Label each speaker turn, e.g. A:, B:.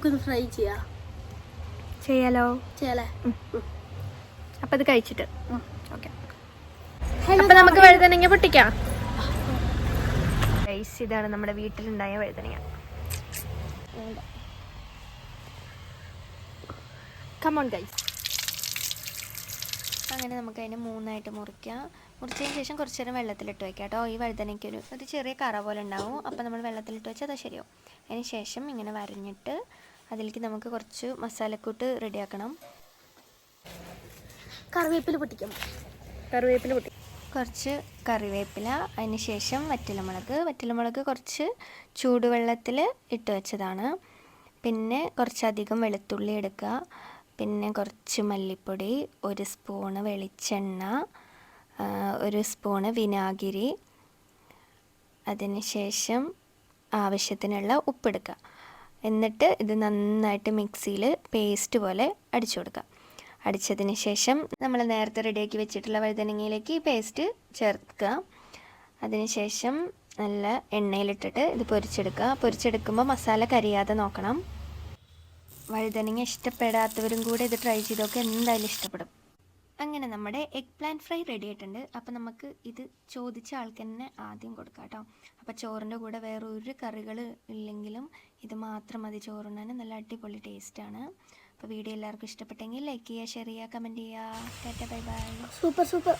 A: നമുക്കൊന്ന് ഫ്രൈ ചെയ്യാലോ?
B: അപ്പം അത് കഴിച്ചിട്ട് ഓക്കെ. അപ്പം നമുക്ക് വഴുതനങ്ങ പൊട്ടിക്കാം. ഗൈസ്, ഇതാണ് നമ്മുടെ വീട്ടിലുണ്ടായ വഴുതനങ്ങ. Come on guys. അങ്ങനെ നമുക്ക് അതിനെ 3ആയിട്ട് മുറിക്കാം. മുറിച്ചതിന് ശേഷം കുറച്ച് നേരം വെള്ളത്തിലിട്ട് വയ്ക്കാം കേട്ടോ. ഈ വഴുതനയ്ക്ക് ഒരു ചെറിയ കറ പോലെ ഉണ്ടാവും. അപ്പോൾ നമ്മൾ വെള്ളത്തിലിട്ട് വെച്ചാൽ അത് ശരിയാവും. അതിന് ശേഷം ഇങ്ങനെ വരഞ്ഞിട്ട് അതിലേക്ക് നമുക്ക് കുറച്ച് മസാലക്കൂട്ട് റെഡിയാക്കണം.
A: കറിവേപ്പില പൊട്ടിക്കാം.
B: കുറച്ച് കറിവേപ്പില, അതിന് ശേഷം വറ്റൽമുളക് കുറച്ച് ചൂടുവെള്ളത്തിൽ ഇട്ട് വെച്ചതാണ്. പിന്നെ കുറച്ചധികം വെളുത്തുള്ളി എടുക്കുക. പിന്നെ കുറച്ച് മല്ലിപ്പൊടി, 1 സ്പൂണ് വെളിച്ചെണ്ണ, 1 സ്പൂണ് വിനാഗിരി, അതിന് ശേഷം ആവശ്യത്തിനുള്ള ഉപ്പെടുക്കുക. എന്നിട്ട് ഇത് നന്നായിട്ട് മിക്സിയിൽ പേസ്റ്റ് പോലെ അടിച്ചു കൊടുക്കുക. അടിച്ചതിന് ശേഷം നമ്മൾ നേരത്തെ റെഡിയാക്കി വെച്ചിട്ടുള്ള വഴുതനങ്ങയിലേക്ക് ഈ പേസ്റ്റ് ചേർക്കുക. അതിന് ശേഷം നല്ല എണ്ണയിലിട്ടിട്ട് ഇത് പൊരിച്ചെടുക്കുമ്പോൾ മസാല കരിയാതെ നോക്കണം. വഴുതനങ്ങ ഇഷ്ടപ്പെടാത്തവരും കൂടെ ഇത് ട്രൈ ചെയ്തൊക്കെ എന്തായാലും ഇഷ്ടപ്പെടും. അങ്ങനെ നമ്മുടെ എഗ് പ്ലാന്റ് ഫ്രൈ റെഡി ആയിട്ടുണ്ട്. അപ്പോൾ നമുക്ക് ഇത് ചോദിച്ച ആൾക്ക് തന്നെ ആദ്യം കൊടുക്കാം കേട്ടോ. അപ്പോൾ ചോറിൻ്റെ കൂടെ വേറെ ഒരു കറികൾ ഇല്ലെങ്കിലും ഇത് മാത്രം മതി ചോറുണ്ണാൻ. നല്ല അടിപൊളി ടേസ്റ്റാണ്. അപ്പോൾ വീഡിയോ എല്ലാവർക്കും ഇഷ്ടപ്പെട്ടെങ്കിൽ ലൈക്ക് ചെയ്യുക, ഷെയർ ചെയ്യുക, കമൻറ്റ് ചെയ്യുക. Tata, bye bye.
A: സൂപ്പർ.